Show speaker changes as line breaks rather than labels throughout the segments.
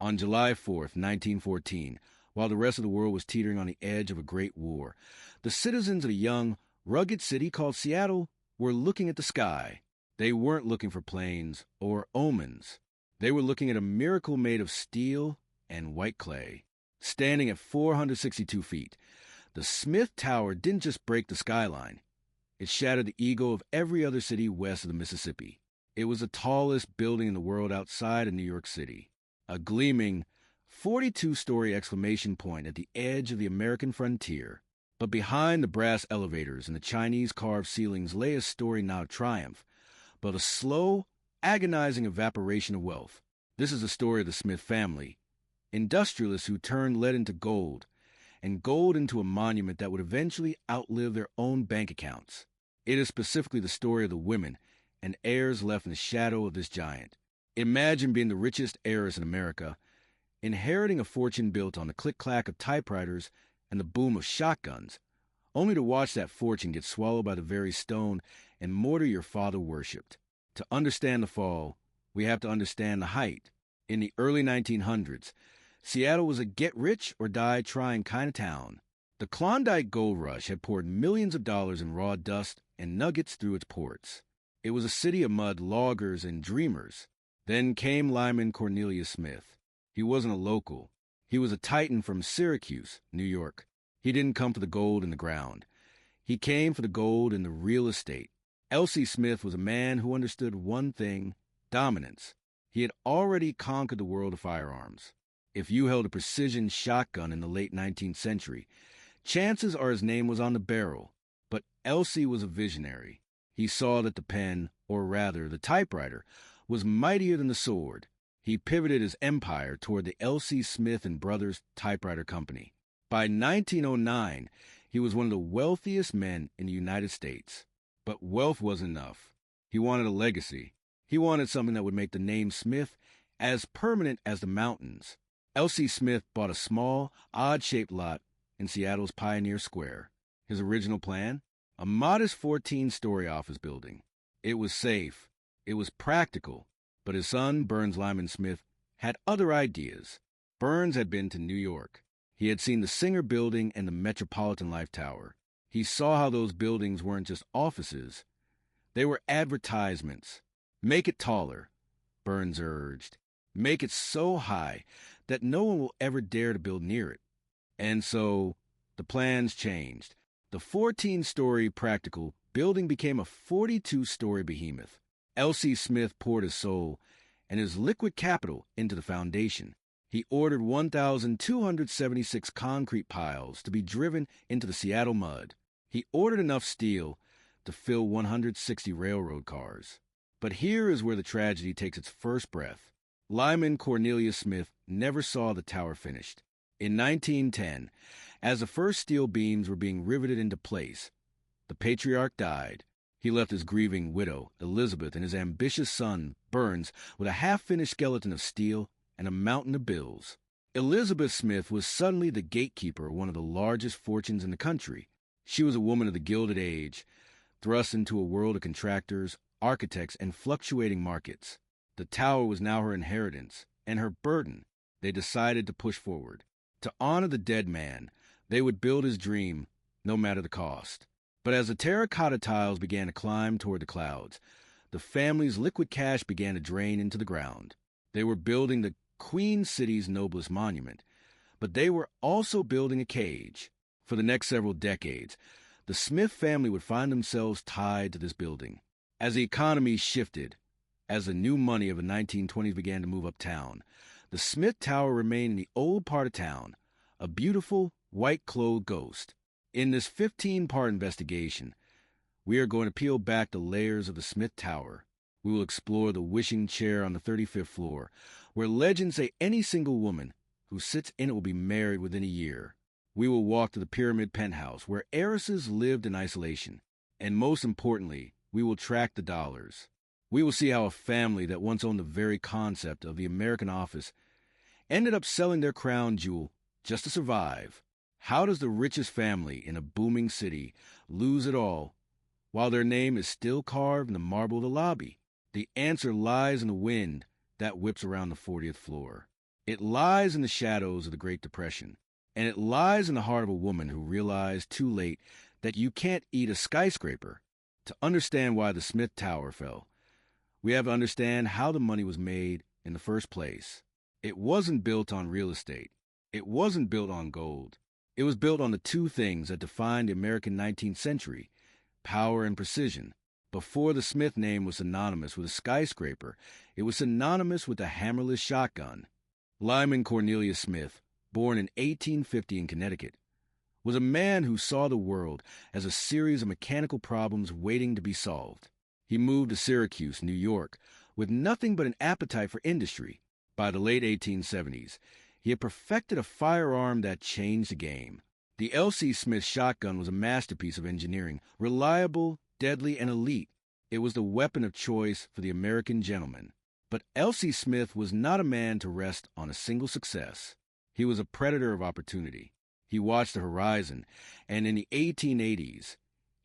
On July 4th, 1914, while the rest of the world was teetering on the edge of a great war, the citizens of a young, rugged city called Seattle were looking at the sky. They weren't looking for planes or omens. They were looking at a miracle made of steel and white clay. Standing at 462 feet, the Smith Tower didn't just break the skyline. It shattered the ego of every other city west of the Mississippi. It was the tallest building in the world outside of New York City, a gleaming 42-story exclamation point at the edge of the American frontier. But behind the brass elevators and the Chinese-carved ceilings lay a story not of triumph, but a slow, agonizing evaporation of wealth. This is the story of the Smith family, industrialists who turned lead into gold, and gold into a monument that would eventually outlive their own bank accounts. It is specifically the story of the women and heirs left in the shadow of this giant. Imagine being the richest heiress in America, inheriting a fortune built on the click-clack of typewriters and the boom of shotguns, only to watch that fortune get swallowed by the very stone and mortar your father worshipped. To understand the fall, we have to understand the height. In the early 1900s, Seattle was a get-rich-or-die trying kind of town. The Klondike Gold Rush had poured millions of dollars in raw dust and nuggets through its ports. It was a city of mud loggers and dreamers. Then came Lyman Cornelius Smith. He wasn't a local. He was a titan from Syracuse, New York. He didn't come for the gold in the ground. He came for the gold in the real estate. L.C. Smith was a man who understood one thing: dominance. He had already conquered the world of firearms. If you held a precision shotgun in the late 19th century, chances are his name was on the barrel. But L.C. was a visionary. He saw that the pen, or rather the typewriter, was mightier than the sword. He pivoted his empire toward the L.C. Smith and Brothers Typewriter Company. By 1909, he was one of the wealthiest men in the United States. But wealth wasn't enough. He wanted a legacy. He wanted something that would make the name Smith as permanent as the mountains. L.C. Smith bought a small, odd-shaped lot in Seattle's Pioneer Square. His original plan? A modest 14-story office building. It was safe. It was practical. But his son, Burns Lyman Smith, had other ideas. Burns had been to New York. He had seen the Singer Building and the Metropolitan Life Tower. He saw how those buildings weren't just offices. They were advertisements. Make it taller, Burns urged. Make it so high that no one will ever dare to build near it. And so the plans changed. The 14-story practical building became a 42-story behemoth. L.C. Smith poured his soul and his liquid capital into the foundation. He ordered 1,276 concrete piles to be driven into the Seattle mud. He ordered enough steel to fill 160 railroad cars. But here is where the tragedy takes its first breath. Lyman Cornelius Smith never saw the tower finished. In 1910, as the first steel beams were being riveted into place, the patriarch died. He left his grieving widow, Elizabeth, and his ambitious son, Burns, with a half-finished skeleton of steel and a mountain of bills. Elizabeth Smith was suddenly the gatekeeper of one of the largest fortunes in the country. She was a woman of the Gilded Age, thrust into a world of contractors, architects, and fluctuating markets. The tower was now her inheritance and her burden. They decided to push forward. To honor the dead man, they would build his dream, no matter the cost. But as the terracotta tiles began to climb toward the clouds, the family's liquid cash began to drain into the ground. They were building the Queen City's noblest monument, but they were also building a cage. For the next several decades, the Smith family would find themselves tied to this building. As the economy shifted, as the new money of the 1920s began to move uptown, the Smith Tower remained in the old part of town, a beautiful, white-clothed ghost. In this 15-part investigation, we are going to peel back the layers of the Smith Tower. We will explore the wishing chair on the 35th floor, where legends say any single woman who sits in it will be married within a year. We will walk to the pyramid penthouse, where heiresses lived in isolation. And most importantly, we will track the dollars. We will see how a family that once owned the very concept of the American office ended up selling their crown jewel just to survive. How does the richest family in a booming city lose it all while their name is still carved in the marble of the lobby? The answer lies in the wind that whips around the 40th floor. It lies in the shadows of the Great Depression, and it lies in the heart of a woman who realized too late that you can't eat a skyscraper. To understand why the Smith Tower fell, we have to understand how the money was made in the first place. It wasn't built on real estate. It wasn't built on gold. It was built on the two things that defined the American 19th century: power and precision. Before the Smith name was synonymous with a skyscraper, it was synonymous with a hammerless shotgun. Lyman Cornelius Smith, born in 1850 in Connecticut, was a man who saw the world as a series of mechanical problems waiting to be solved. He moved to Syracuse, New York, with nothing but an appetite for industry. By the late 1870s, he had perfected a firearm that changed the game. The L.C. Smith shotgun was a masterpiece of engineering, reliable, deadly, and elite. It was the weapon of choice for the American gentleman. But L.C. Smith was not a man to rest on a single success. He was a predator of opportunity. He watched the horizon, and in the 1880s,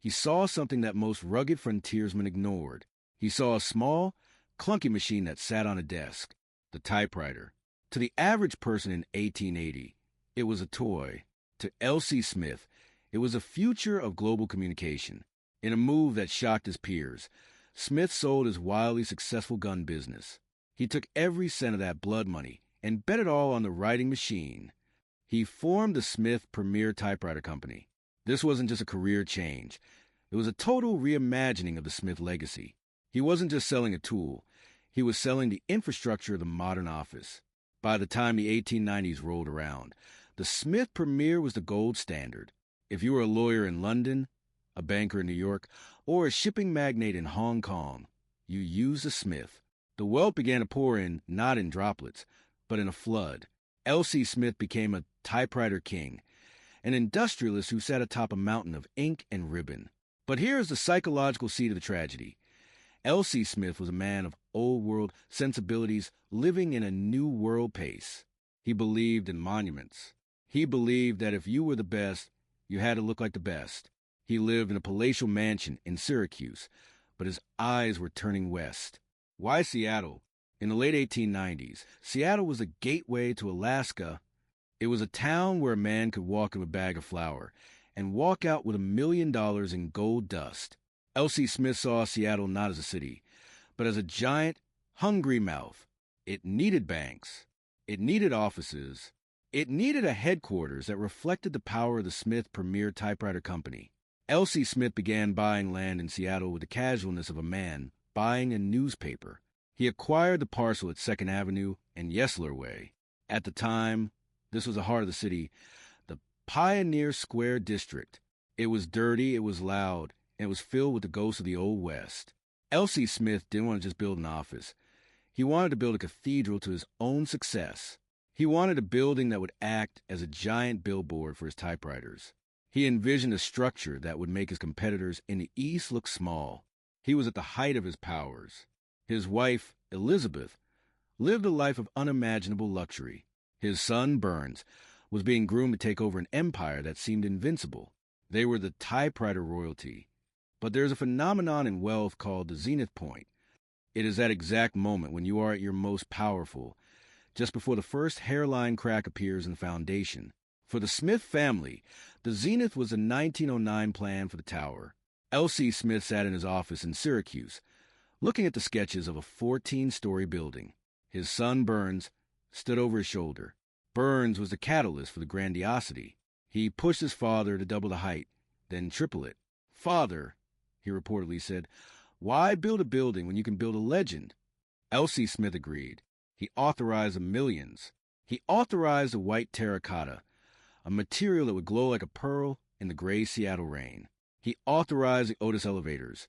he saw something that most rugged frontiersmen ignored. He saw a small, clunky machine that sat on a desk, the typewriter. To the average person in 1880, it was a toy. To L.C. Smith, it was a future of global communication. In a move that shocked his peers, Smith sold his wildly successful gun business. He took every cent of that blood money and bet it all on the writing machine. He formed the Smith Premier Typewriter Company. This wasn't just a career change. It was a total reimagining of the Smith legacy. He wasn't just selling a tool. He was selling the infrastructure of the modern office. By the time the 1890s rolled around, the Smith Premier was the gold standard. If you were a lawyer in London, a banker in New York, or a shipping magnate in Hong Kong, you used a Smith. The wealth began to pour in, not in droplets, but in a flood. L.C. Smith became a typewriter king, an industrialist who sat atop a mountain of ink and ribbon. But here is the psychological seed of the tragedy. L.C. Smith was a man of old-world sensibilities living in a new-world pace. He believed in monuments. He believed that if you were the best, you had to look like the best. He lived in a palatial mansion in Syracuse, but his eyes were turning west. Why Seattle? In the late 1890s, Seattle was a gateway to Alaska. It was a town where a man could walk in a bag of flour and walk out with $1 million in gold dust. L.C. Smith saw Seattle not as a city, but as a giant, hungry mouth. It needed banks. It needed offices. It needed a headquarters that reflected the power of the Smith Premier Typewriter Company. L.C. Smith began buying land in Seattle with the casualness of a man buying a newspaper. He acquired the parcel at 2nd Avenue and Yesler Way. At the time, this was the heart of the city, the Pioneer Square District. It was dirty, it was loud, and it was filled with the ghosts of the Old West. L.C. Smith didn't want to just build an office. He wanted to build a cathedral to his own success. He wanted a building that would act as a giant billboard for his typewriters. He envisioned a structure that would make his competitors in the East look small. He was at the height of his powers. His wife, Elizabeth, lived a life of unimaginable luxury. His son, Burns, was being groomed to take over an empire that seemed invincible. They were the typewriter royalty. But there's a phenomenon in wealth called the zenith point. It is that exact moment when you are at your most powerful, just before the first hairline crack appears in the foundation. For the Smith family, the zenith was the 1909 plan for the tower. L.C. Smith sat in his office in Syracuse, looking at the sketches of a 14-story building. His son, Burns, stood over his shoulder. Burns was the catalyst for the grandiosity. He pushed his father to double the height, then triple it. "Father," he reportedly said, "why build a building when you can build a legend?" L.C. Smith agreed. He authorized the millions. He authorized the white terracotta, a material that would glow like a pearl in the gray Seattle rain. He authorized the Otis elevators,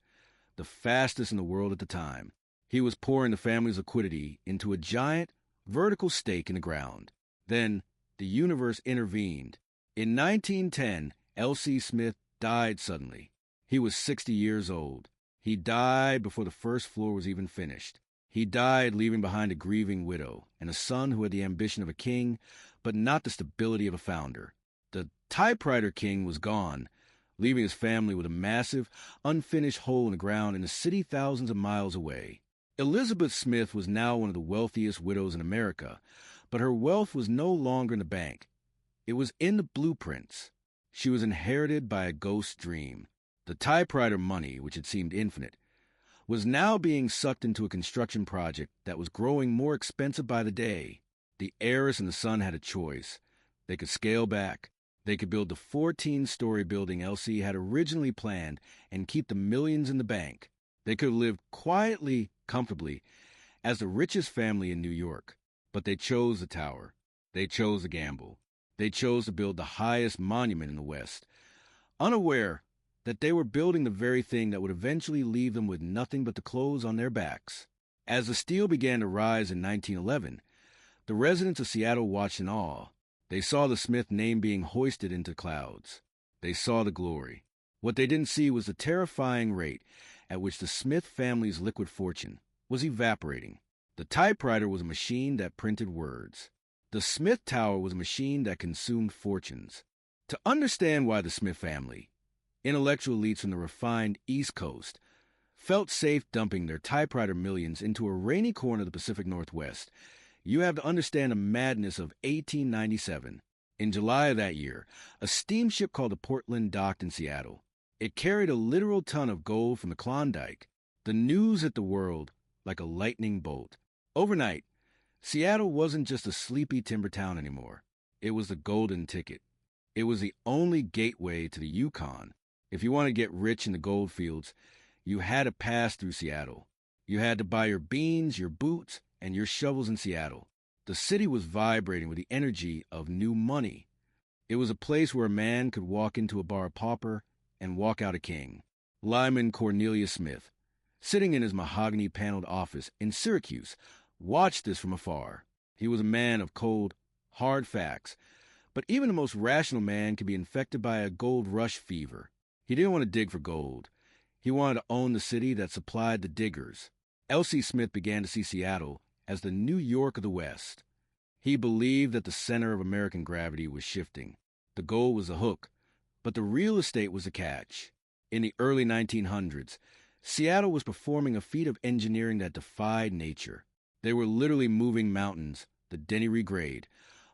the fastest in the world at the time. He was pouring the family's liquidity into a giant, vertical stake in the ground. Then the universe intervened. In 1910, L.C. Smith died suddenly. He was 60 years old. He died before the first floor was even finished. He died leaving behind a grieving widow and a son who had the ambition of a king, but not the stability of a founder. The typewriter king was gone, leaving his family with a massive, unfinished hole in the ground in a city thousands of miles away. Elizabeth Smith was now one of the wealthiest widows in America, But her wealth was no longer in the bank. It was in the blueprints. She was inherited by a ghost dream. The typewriter money, which had seemed infinite, was now being sucked into a construction project that was growing more expensive by the day. The heiress and the son had a choice. They could scale back. They could build the 14-story building Elsie had originally planned and keep the millions in the bank. They could have lived quietly, comfortably, as the richest family in New York. But they chose the tower. They chose the gamble. They chose to build the highest monument in the West, unaware that they were building the very thing that would eventually leave them with nothing but the clothes on their backs. As the steel began to rise in 1911, the residents of Seattle watched in awe. They saw the Smith name being hoisted into clouds. They saw the glory. What they didn't see was the terrifying rate at which the Smith family's liquid fortune was evaporating. The typewriter was a machine that printed words. The Smith Tower was a machine that consumed fortunes. To understand why the Smith family, intellectual elites from the refined East Coast, felt safe dumping their typewriter millions into a rainy corner of the Pacific Northwest, you have to understand the madness of 1897. In July of that year, a steamship called the Portland docked in Seattle. It carried a literal ton of gold from the Klondike. The news hit the world like a lightning bolt. Overnight, Seattle wasn't just a sleepy timber town anymore. It was the golden ticket. It was the only gateway to the Yukon. If you want to get rich in the gold fields, you had to pass through Seattle. You had to buy your beans, your boots, and your shovels in Seattle. The city was vibrating with the energy of new money. It was a place where a man could walk into a bar a pauper and walk out a king. Lyman Cornelius Smith, sitting in his mahogany-paneled office in Syracuse, watched this from afar. He was a man of cold, hard facts, but even the most rational man could be infected by a gold rush fever. He didn't want to dig for gold. He wanted to own the city that supplied the diggers. Elsie Smith began to see Seattle as the New York of the West. He believed that the center of American gravity was shifting. The gold was the hook, but the real estate was the catch. In the early 1900s, Seattle was performing a feat of engineering that defied nature. They were literally moving mountains, the Denny Regrade,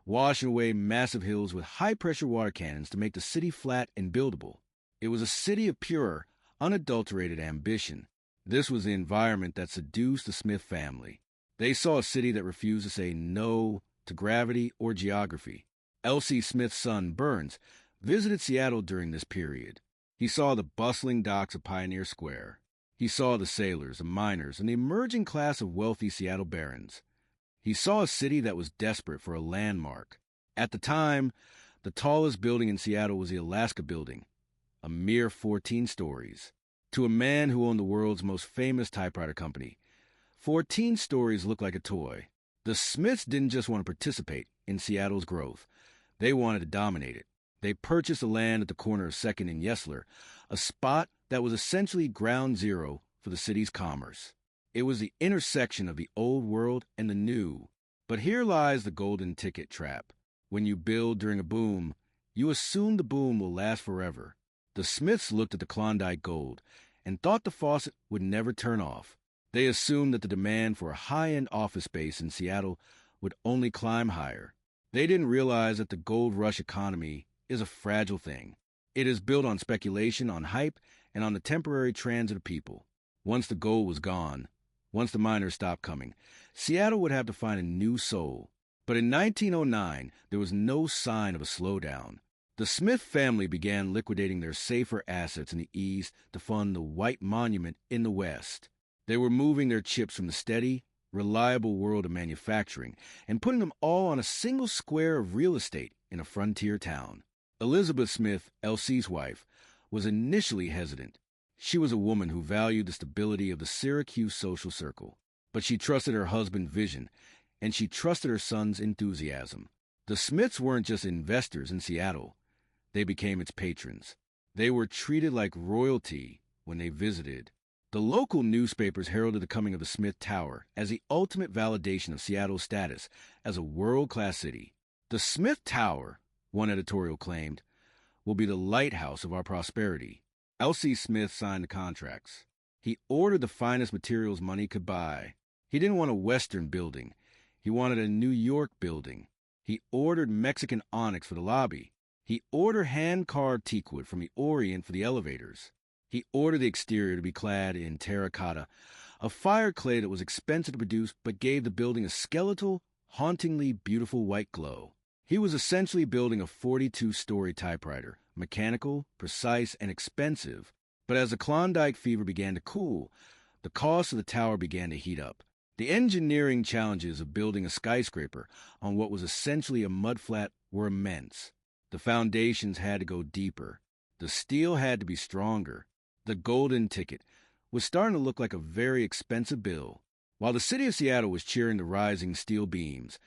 washing away massive hills with high-pressure water cannons to make the city flat and buildable. It was a city of pure, unadulterated ambition. This was the environment that seduced the Smith family. They saw a city that refused to say no to gravity or geography. Elsie Smith's son, Burns, visited Seattle during this period. He saw the bustling docks of Pioneer Square. He saw the sailors, the miners, and the emerging class of wealthy Seattle barons. He saw a city that was desperate for a landmark. At the time, the tallest building in Seattle was the Alaska Building, a mere 14 stories. To a man who owned the world's most famous typewriter company, 14 stories looked like a toy. The Smiths didn't just want to participate in Seattle's growth. They wanted to dominate it. They purchased the land at the corner of 2nd and Yesler, a spot that was essentially ground zero for the city's commerce. It was the intersection of the old world and the new. But here lies the golden ticket trap. When you build during a boom, you assume the boom will last forever. The Smiths looked at the Klondike gold and thought the faucet would never turn off. They assumed that the demand for a high-end office space in Seattle would only climb higher. They didn't realize that the gold rush economy is a fragile thing. It is built on speculation, on hype, and on the temporary transit of people. Once the gold was gone, once the miners stopped coming, Seattle would have to find a new soul. But in 1909, there was no sign of a slowdown. The Smith family began liquidating their safer assets in the East to fund the White Monument in the West. They were moving their chips from the steady, reliable world of manufacturing and putting them all on a single square of real estate in a frontier town. Elizabeth Smith, Elsie's wife, was initially hesitant. She was a woman who valued the stability of the Syracuse social circle, but she trusted her husband's vision, and she trusted her son's enthusiasm. The Smiths weren't just investors in Seattle. They became its patrons. They were treated like royalty when they visited. The local newspapers heralded the coming of the Smith Tower as the ultimate validation of Seattle's status as a world-class city. The Smith Tower, one editorial claimed, will be the lighthouse of our prosperity. Elsie Smith signed the contracts. He ordered the finest materials money could buy. He didn't want a Western building. He wanted a New York building. He ordered Mexican onyx for the lobby. He ordered hand-carved teakwood from the Orient for the elevators. He ordered the exterior to be clad in terracotta, a fire clay that was expensive to produce but gave the building a skeletal, hauntingly beautiful white glow. He was essentially building a 42-story typewriter, mechanical, precise, and expensive. But as the Klondike fever began to cool, the cost of the tower began to heat up. The engineering challenges of building a skyscraper on what was essentially a mudflat were immense. The foundations had to go deeper. The steel had to be stronger. The golden ticket was starting to look like a very expensive bill. While the city of Seattle was cheering the rising steel beams,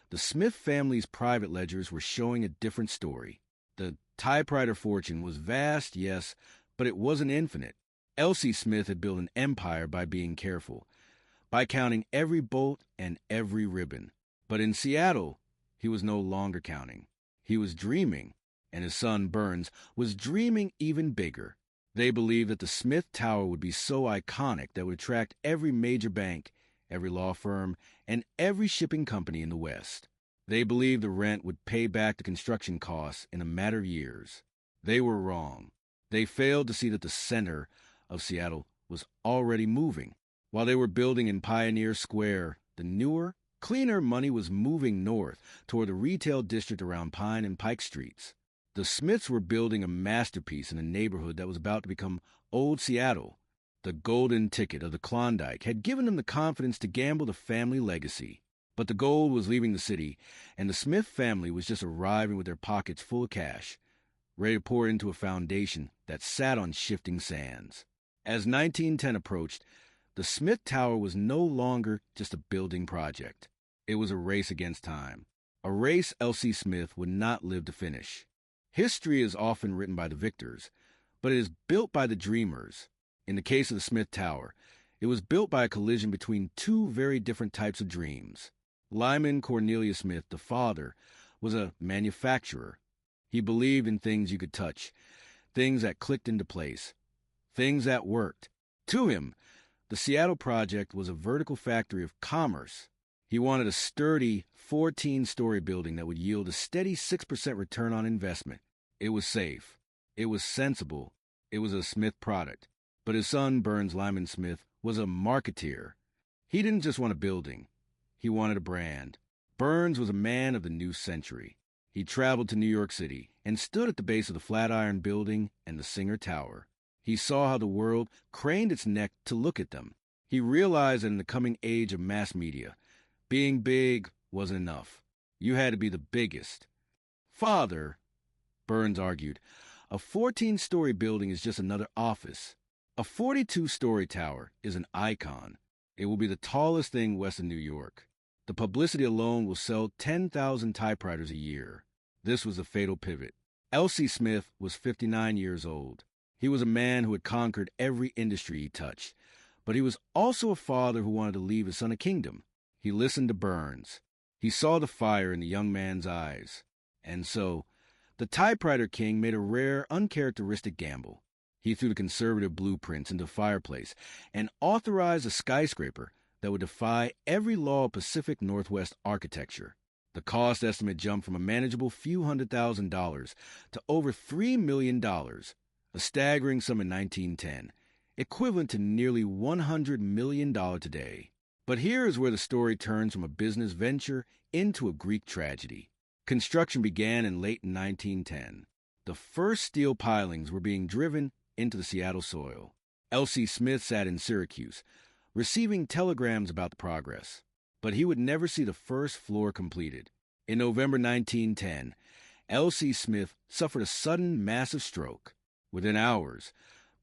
the Smith family's private ledgers were showing a different story. The typewriter fortune was vast, yes, but it wasn't infinite. Elsie Smith had built an empire by being careful, by counting every bolt and every ribbon. But in Seattle, he was no longer counting. He was dreaming, and his son, Burns, was dreaming even bigger. They believed that the Smith Tower would be so iconic that it would attract every major bank, every law firm, and every shipping company in the West. They believed the rent would pay back the construction costs in a matter of years. They were wrong. They failed to see that the center of Seattle was already moving. While they were building in Pioneer Square, the newer, cleaner money was moving north toward the retail district around Pine and Pike Streets. The Smiths were building a masterpiece in a neighborhood that was about to become Old Seattle. The golden ticket of the Klondike had given them the confidence to gamble the family legacy. But the gold was leaving the city, and the Smith family was just arriving with their pockets full of cash, ready to pour into a foundation that sat on shifting sands. As 1910 approached, the Smith Tower was no longer just a building project. It was a race against time, a race Elsie Smith would not live to finish. History is often written by the victors, but it is built by the dreamers. In the case of the Smith Tower, it was built by a collision between two very different types of dreams. Lyman Cornelius Smith, the father, was a manufacturer. He believed in things you could touch, things that clicked into place, things that worked. To him, the Seattle project was a vertical factory of commerce. He wanted a sturdy 14-story building that would yield a steady 6% return on investment. It was safe. It was sensible. It was a Smith product. But his son, Burns Lyman Smith, was a marketeer. He didn't just want a building. He wanted a brand. Burns was a man of the new century. He traveled to New York City and stood at the base of the Flatiron Building and the Singer Tower. He saw how the world craned its neck to look at them. He realized that in the coming age of mass media, being big wasn't enough. You had to be the biggest. Father, Burns argued, a 14-story building is just another office. A 42-story tower is an icon. It will be the tallest thing west of New York. The publicity alone will sell 10,000 typewriters a year. This was a fatal pivot. Elsie Smith was 59 years old. He was a man who had conquered every industry he touched, but he was also a father who wanted to leave his son a kingdom. He listened to Burns. He saw the fire in the young man's eyes. And so, the typewriter king made a rare, uncharacteristic gamble. He threw the conservative blueprints into the fireplace and authorized a skyscraper that would defy every law of Pacific Northwest architecture. The cost estimate jumped from a manageable few $100,000 to over $3 million, a staggering sum in 1910, equivalent to nearly $100 million today. But here is where the story turns from a business venture into a Greek tragedy. Construction began in late 1910. The first steel pilings were being driven into the Seattle soil. Elsie Smith sat in Syracuse, receiving telegrams about the progress. But he would never see the first floor completed. In November 1910, Elsie Smith suffered a sudden, massive stroke. Within hours,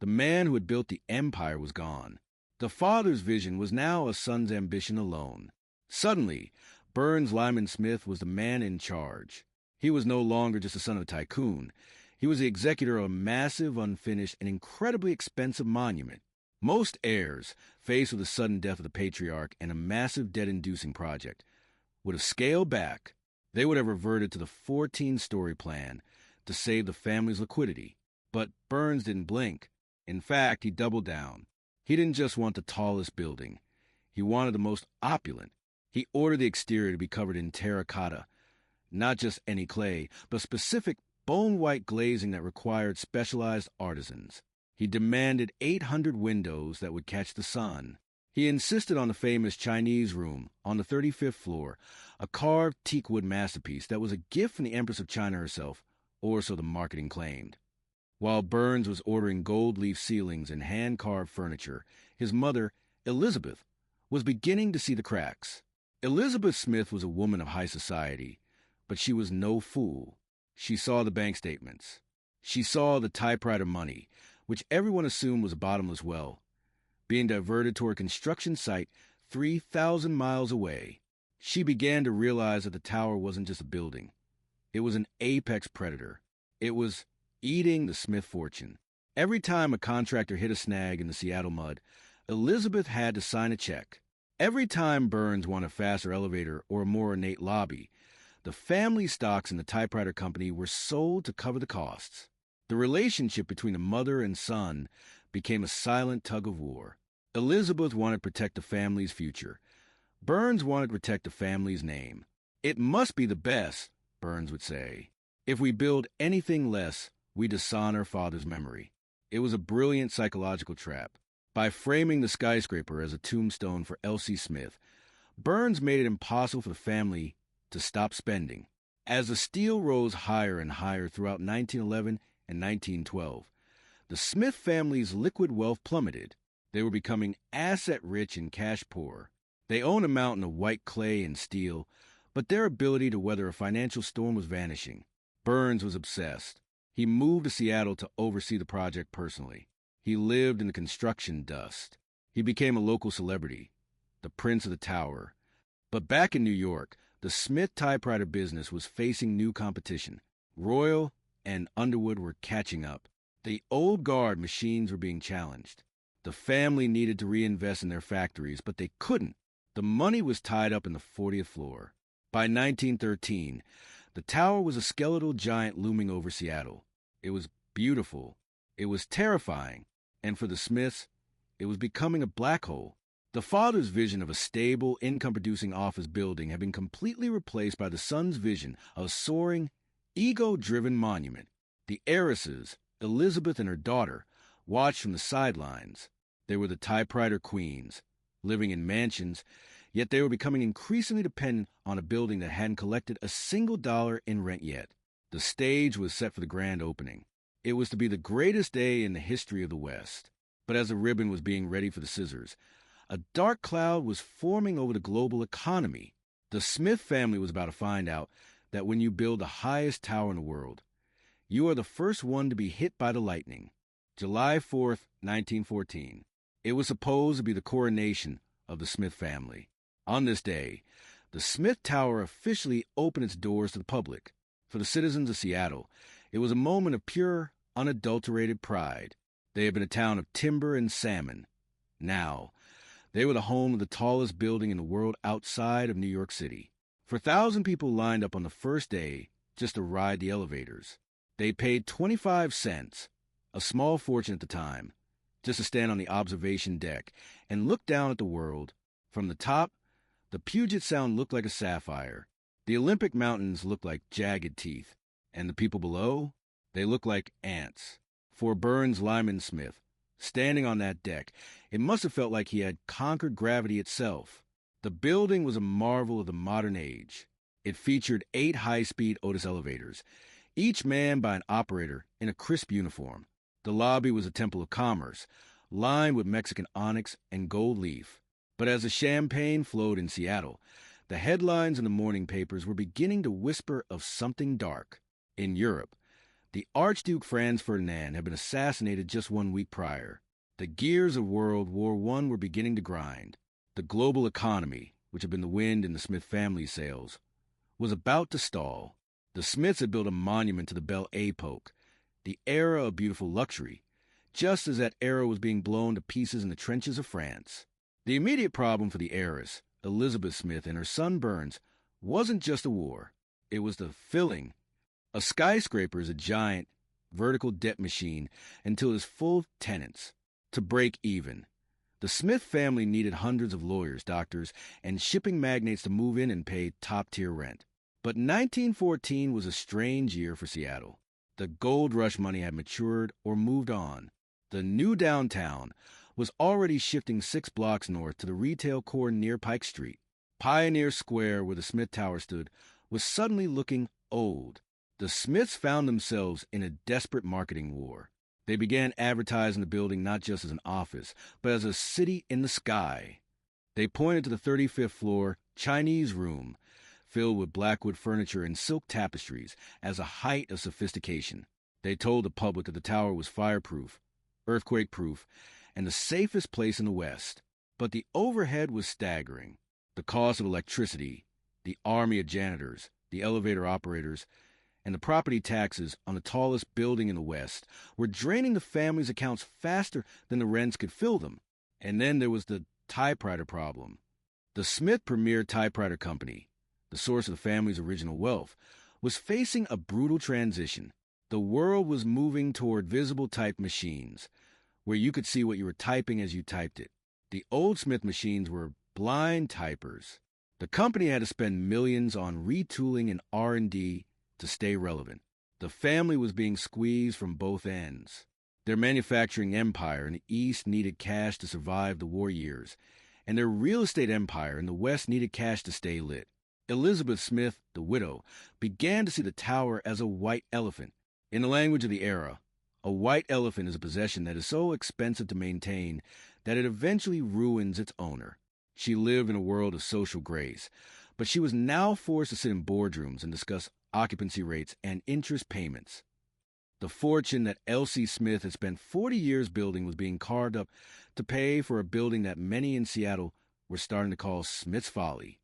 the man who had built the empire was gone. The father's vision was now a son's ambition alone. Suddenly, Burns Lyman Smith was the man in charge. He was no longer just the son of a tycoon. He was the executor of a massive, unfinished, and incredibly expensive monument. Most heirs, faced with the sudden death of the patriarch and a massive debt-inducing project, would have scaled back. They would have reverted to the 14-story plan to save the family's liquidity. But Burns didn't blink. In fact, he doubled down. He didn't just want the tallest building. He wanted the most opulent. He ordered the exterior to be covered in terracotta, not just any clay, but specific bone-white glazing that required specialized artisans. He demanded 800 windows that would catch the sun. He insisted on the famous Chinese room on the 35th floor, a carved teakwood masterpiece that was a gift from the Empress of China herself, or so the marketing claimed. While Burns was ordering gold-leaf ceilings and hand-carved furniture, his mother, Elizabeth, was beginning to see the cracks. Elizabeth Smith was a woman of high society, but she was no fool. She saw the bank statements. She saw the typewriter money, which everyone assumed was a bottomless well, being diverted toward a construction site 3,000 miles away. She began to realize that the tower wasn't just a building. It was an apex predator. It was eating the Smith fortune. Every time a contractor hit a snag in the Seattle mud, Elizabeth had to sign a check. Every time Burns wanted a faster elevator or a more ornate lobby, the family stocks in the typewriter company were sold to cover the costs. The relationship between the mother and son became a silent tug-of-war. Elizabeth wanted to protect the family's future. Burns wanted to protect the family's name. "It must be the best," Burns would say. "If we build anything less, we dishonor father's memory." It was a brilliant psychological trap. By framing the skyscraper as a tombstone for Elsie Smith, Burns made it impossible for the family to stop spending. As the steel rose higher and higher throughout 1911 and 1912, the Smith family's liquid wealth plummeted. They were becoming asset-rich and cash-poor. They owned a mountain of white clay and steel, but their ability to weather a financial storm was vanishing. Burns was obsessed. He moved to Seattle to oversee the project personally. He lived in the construction dust. He became a local celebrity, the Prince of the Tower. But back in New York, the Smith typewriter business was facing new competition. Royal and Underwood were catching up. The old guard machines were being challenged. The family needed to reinvest in their factories, but they couldn't. The money was tied up in the 40th floor. By 1913, the tower was a skeletal giant looming over Seattle. It was beautiful. It was terrifying. And for the Smiths, it was becoming a black hole. The father's vision of a stable, income-producing office building had been completely replaced by the son's vision of a soaring, ego-driven monument. The heiresses, Elizabeth and her daughter, watched from the sidelines. They were the typewriter queens, living in mansions, yet they were becoming increasingly dependent on a building that hadn't collected a single dollar in rent yet. The stage was set for the grand opening. It was to be the greatest day in the history of the West. But as the ribbon was being ready for the scissors, a dark cloud was forming over the global economy. The Smith family was about to find out that when you build the highest tower in the world, you are the first one to be hit by the lightning. July 4th, 1914. It was supposed to be the coronation of the Smith family. On this day, the Smith Tower officially opened its doors to the public. For the citizens of Seattle, it was a moment of pure, unadulterated pride. They had been a town of timber and salmon. Now, they were the home of the tallest building in the world outside of New York City. For 1,000 people lined up on the first day just to ride the elevators. They paid 25 cents, a small fortune at the time, just to stand on the observation deck and look down at the world. From the top, the Puget Sound looked like a sapphire. The Olympic Mountains looked like jagged teeth. And the people below, they looked like ants. For Burns Lyman Smith, standing on that deck, it must have felt like he had conquered gravity itself. The building was a marvel of the modern age. It featured 8 high-speed Otis elevators, each manned by an operator in a crisp uniform. The lobby was a temple of commerce, lined with Mexican onyx and gold leaf. But as the champagne flowed in Seattle, the headlines in the morning papers were beginning to whisper of something dark. In Europe, the Archduke Franz Ferdinand had been assassinated just 1 week prior. The gears of World War I were beginning to grind. The global economy, which had been the wind in the Smith family's sails, was about to stall. The Smiths had built a monument to the Belle Époque, the era of beautiful luxury, just as that era was being blown to pieces in the trenches of France. The immediate problem for the heiress, Elizabeth Smith, and her son Burns wasn't just a war. It was the filling. A skyscraper is a giant, vertical debt machine until it's full of tenants. To break even, The Smith family needed hundreds of lawyers, doctors, and shipping magnates to move in and pay top-tier rent. But 1914 was a strange year for Seattle. The gold rush money had matured or moved on. The new downtown was already shifting 6 blocks north to the retail core near Pike Street. Pioneer Square, where the Smith Tower stood, was suddenly looking old. The Smiths found themselves in a desperate marketing war. They began advertising the building not just as an office, but as a city in the sky. They pointed to the 35th floor Chinese room, filled with blackwood furniture and silk tapestries, as a height of sophistication. They told the public that the tower was fireproof, earthquake-proof, and the safest place in the West. But the overhead was staggering. The cost of electricity, the army of janitors, the elevator operators, and the property taxes on the tallest building in the West were draining the family's accounts faster than the rents could fill them. And then there was the typewriter problem. The Smith Premier Typewriter Company, the source of the family's original wealth, was facing a brutal transition. The world was moving toward visible type machines, where you could see what you were typing as you typed it. The old Smith machines were blind typers. The company had to spend millions on retooling and R&D to stay relevant. The family was being squeezed from both ends. Their manufacturing empire in the East needed cash to survive the war years, and their real estate empire in the West needed cash to stay lit. Elizabeth Smith, the widow, began to see the tower as a white elephant. In the language of the era, a white elephant is a possession that is so expensive to maintain that it eventually ruins its owner. She lived in a world of social grace, but she was now forced to sit in boardrooms and discuss occupancy rates and interest payments. The fortune that Elsie Smith had spent 40 years building was being carved up to pay for a building that many in Seattle were starting to call Smith's Folly.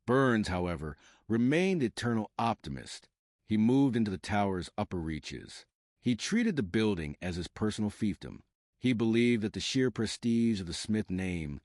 Burns, however, remained the eternal optimist. He moved into the tower's upper reaches. He treated the building as his personal fiefdom. He believed that the sheer prestige of the Smith name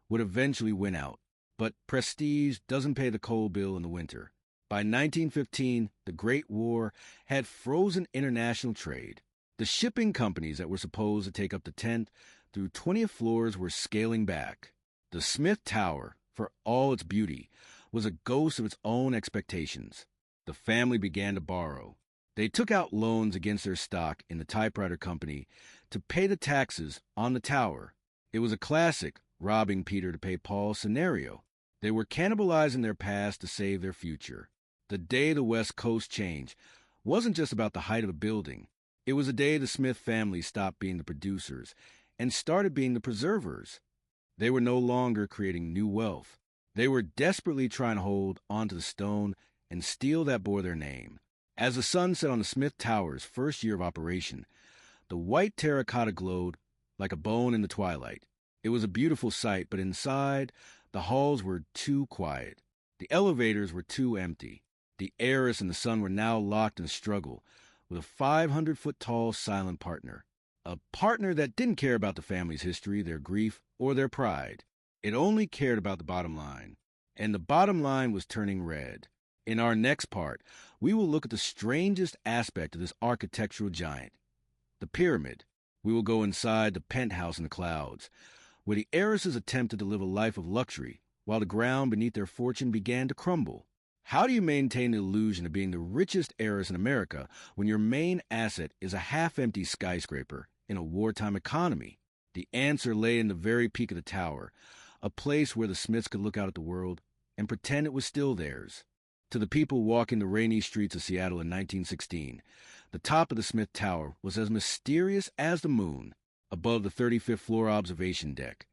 would eventually win out. But prestige doesn't pay the coal bill in the winter. By 1915, the Great War had frozen international trade. The shipping companies that were supposed to take up the 10th through 20th floors were scaling back. The Smith Tower, for all its beauty, was a ghost of its own expectations. The family began to borrow. They took out loans against their stock in the typewriter company to pay the taxes on the tower. It was a classic robbing Peter to pay Paul scenario. They were cannibalizing their past to save their future. The day the West Coast changed wasn't just about the height of a building. It was the day the Smith family stopped being the producers and started being the preservers. They were no longer creating new wealth. They were desperately trying to hold onto the stone and steel that bore their name. As the sun set on the Smith Tower's first year of operation, the white terracotta glowed like a bone in the twilight. It was a beautiful sight, but inside, the halls were too quiet. The elevators were too empty. The heiress and the son were now locked in a struggle with a 500-foot-tall silent partner. A partner that didn't care about the family's history, their grief, or their pride. It only cared about the bottom line. And the bottom line was turning red. In our next part, we will look at the strangest aspect of this architectural giant, the pyramid. We will go inside the penthouse in the clouds, where the heiresses attempted to live a life of luxury, while the ground beneath their fortune began to crumble. How do you maintain the illusion of being the richest heiress in America when your main asset is a half-empty skyscraper in a wartime economy? The answer lay in the very peak of the tower, a place where the Smiths could look out at the world and pretend it was still theirs. To the people walking the rainy streets of Seattle in 1916, the top of the Smith Tower was as mysterious as the moon. Above the 35th floor observation deck,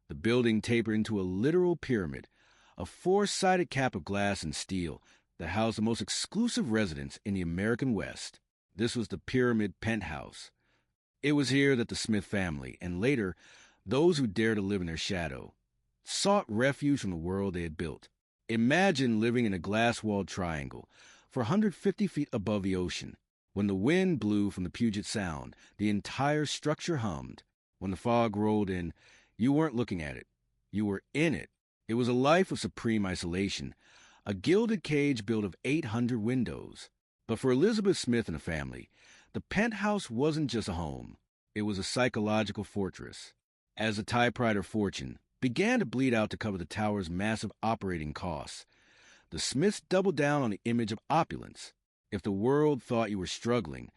the building tapered into a literal pyramid, a four-sided cap of glass and steel that housed the most exclusive residence in the American West. This was the Pyramid Penthouse. It was here that the Smith family, and later, those who dared to live in their shadow, sought refuge from the world they had built. Imagine living in a glass-walled triangle for 150 feet above the ocean. When the wind blew from the Puget Sound, the entire structure hummed. When the fog rolled in, you weren't looking at it. You were in it. It was a life of supreme isolation, a gilded cage built of 800 windows. But for Elizabeth Smith and the family, the penthouse wasn't just a home. It was a psychological fortress. as the typewriter fortune began to bleed out to cover the tower's massive operating costs. The Smiths doubled down on the image of opulence. If the world thought you were struggling,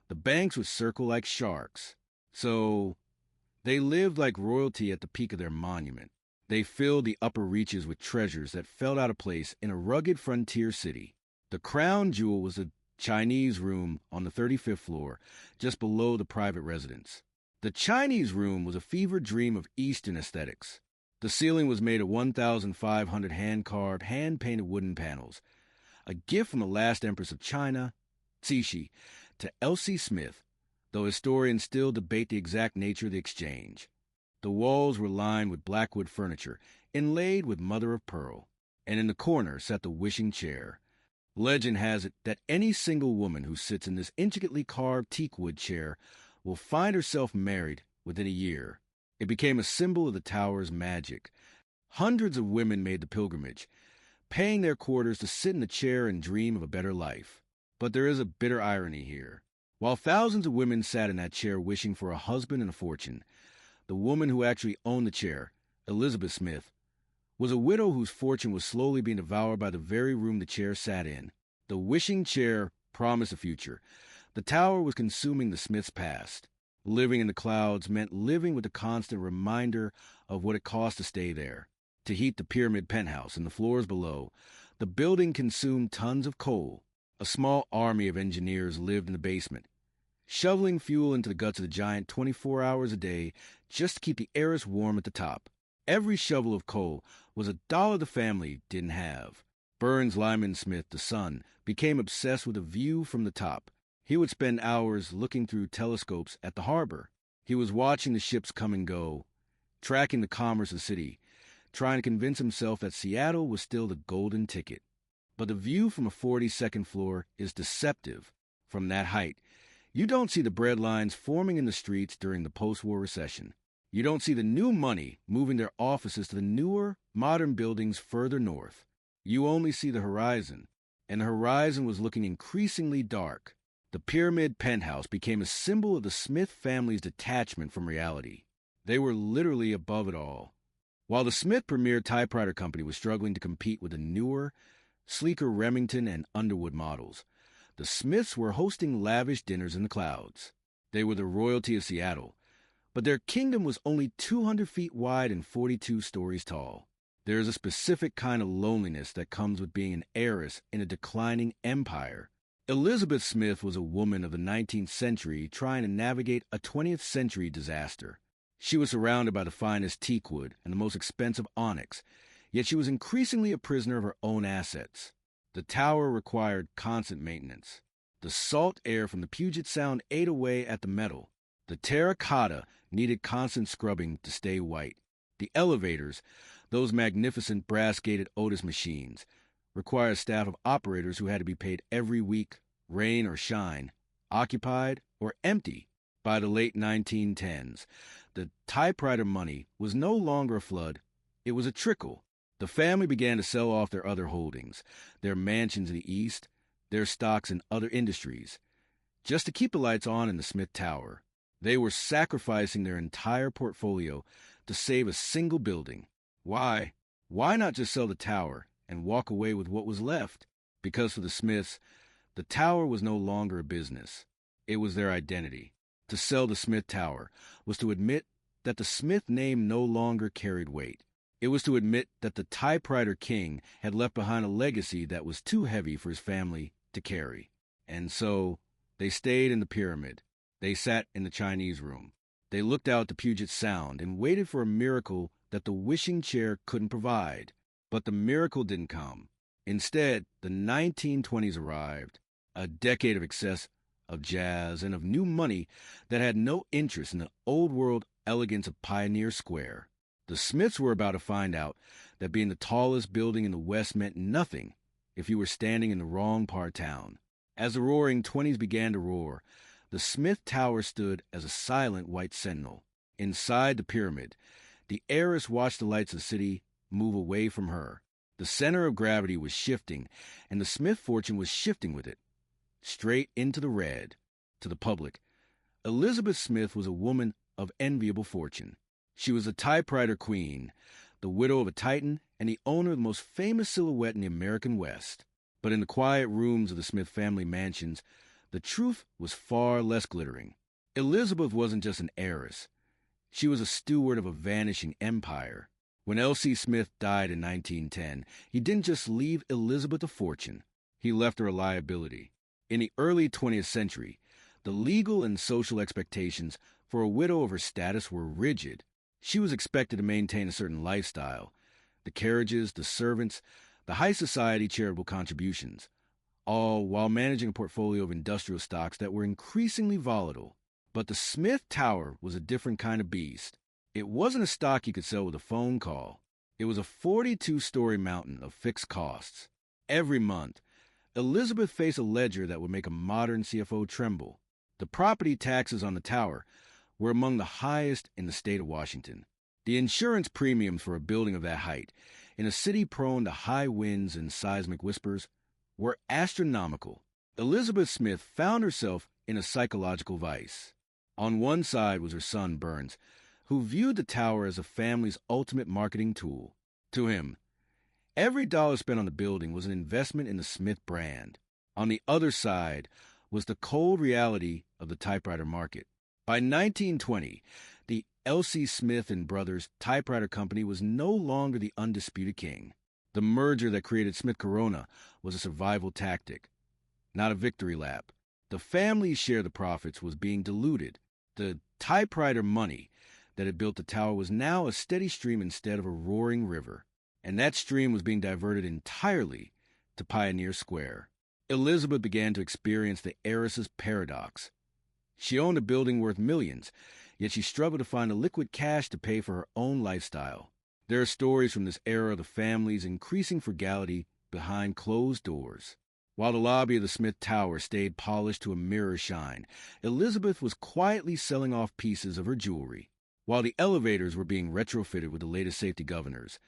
the banks would circle like sharks. So they lived like royalty at the peak of their monument. They filled the upper reaches with treasures that fell out of place in a rugged frontier city. The crown jewel was a Chinese room on the 35th floor, just below the private residence. The Chinese room was a fevered dream of Eastern aesthetics. The ceiling was made of 1,500 hand-carved, hand-painted wooden panels, a gift from the last empress of China, Cixi, to Elsie Smith, though historians still debate the exact nature of the exchange. The walls were lined with blackwood furniture, inlaid with mother-of-pearl, and in the corner sat the wishing chair. Legend has it that any single woman who sits in this intricately carved teakwood chair will find herself married within a year. It became a symbol of the tower's magic. Hundreds of women made the pilgrimage, paying their quarters to sit in the chair and dream of a better life. But there is a bitter irony here. While thousands of women sat in that chair wishing for a husband and a fortune, the woman who actually owned the chair, Elizabeth Smith, was a widow whose fortune was slowly being devoured by the very room the chair sat in. The wishing chair promised a future. The tower was consuming the Smiths' past. Living in the clouds meant living with the constant reminder of what it cost to stay there. To heat the pyramid penthouse and the floors below, the building consumed tons of coal. A small army of engineers lived in the basement, shoveling fuel into the guts of the giant 24 hours a day just to keep the Heiress warm at the top. Every shovel of coal was a dollar the family didn't have. Burns Lyman Smith, the son, became obsessed with a view from the top. He would spend hours looking through telescopes at the harbor. He was watching the ships come and go, tracking the commerce of the city, trying to convince himself that Seattle was still the golden ticket. But the view from a 42nd floor is deceptive. From that height, you don't see the bread lines forming in the streets during the post-war recession. You don't see the new money moving their offices to the newer, modern buildings further north. You only see the horizon, and the horizon was looking increasingly dark. The pyramid penthouse became a symbol of the Smith family's detachment from reality. They were literally above it all. While the Smith Premier Typewriter Company was struggling to compete with the newer, sleeker Remington and Underwood models, the Smiths were hosting lavish dinners in the clouds. They were the royalty of Seattle, but their kingdom was only 200 feet wide and 42 stories tall. There is a specific kind of loneliness that comes with being an heiress in a declining empire. Elizabeth Smith was a woman of the 19th century trying to navigate a 20th century disaster. She was surrounded by the finest teakwood and the most expensive onyx, yet she was increasingly a prisoner of her own assets. The tower required constant maintenance. The salt air from the Puget Sound ate away at the metal. The terracotta needed constant scrubbing to stay white. The elevators, those magnificent brass-gated Otis machines, required a staff of operators who had to be paid every week, rain or shine, occupied or empty. By the late 1910s, the typewriter money was no longer a flood, it was a trickle. The family began to sell off their other holdings, their mansions in the East, their stocks in other industries, just to keep the lights on in the Smith Tower. They were sacrificing their entire portfolio to save a single building. Why? Why not just sell the tower and walk away with what was left? Because for the Smiths, the tower was no longer a business. It was their identity. To sell the Smith Tower was to admit that the Smith name no longer carried weight. It was to admit that the typewriter king had left behind a legacy that was too heavy for his family to carry. And so they stayed in the pyramid. They sat in the Chinese room. They looked out the Puget Sound and waited for a miracle that the wishing chair couldn't provide. But the miracle didn't come. Instead, the 1920s arrived, a decade of excess, of jazz, and of new money that had no interest in the old-world elegance of Pioneer Square. The Smiths were about to find out that being the tallest building in the West meant nothing if you were standing in the wrong part of town. As the roaring 20s began to roar, the Smith Tower stood as a silent white sentinel. Inside the pyramid, the heiress watched the lights of the city move away from her. The center of gravity was shifting, and the Smith fortune was shifting with it, straight into the red. To the public, Elizabeth Smith was a woman of enviable fortune. She was a typewriter queen, the widow of a titan, and the owner of the most famous silhouette in the American West. But in the quiet rooms of the Smith family mansions, the truth was far less glittering. Elizabeth wasn't just an heiress. She was a steward of a vanishing empire. When L.C. Smith died in 1910, he didn't just leave Elizabeth a fortune. He left her a liability. In the early 20th century, the legal and social expectations for a widow of her status were rigid. She was expected to maintain a certain lifestyle: the carriages, the servants, the high society charitable contributions, all while managing a portfolio of industrial stocks that were increasingly volatile. But the Smith Tower was a different kind of beast. It wasn't a stock you could sell with a phone call. It was a 42-story mountain of fixed costs. Every month, Elizabeth faced a ledger that would make a modern CFO tremble. The property taxes on the tower were among the highest in the state of Washington. The insurance premiums for a building of that height, in a city prone to high winds and seismic whispers, were astronomical. Elizabeth Smith found herself in a psychological vice. On one side was her son, Burns, who viewed the tower as a family's ultimate marketing tool. To him, every dollar spent on the building was an investment in the Smith brand. On the other side was the cold reality of the typewriter market. By 1920, the L.C. Smith and Brothers Typewriter Company was no longer the undisputed king. The merger that created Smith Corona was a survival tactic, not a victory lap. The family's share of the profits was being diluted. The typewriter money that had built the tower was now a steady stream instead of a roaring river, and that stream was being diverted entirely to Pioneer Square. Elizabeth began to experience the heiress's paradox. She owned a building worth millions, yet she struggled to find the liquid cash to pay for her own lifestyle. There are stories from this era of the family's increasing frugality behind closed doors. While the lobby of the Smith Tower stayed polished to a mirror shine, Elizabeth was quietly selling off pieces of her jewelry. While the elevators were being retrofitted with the latest safety governors,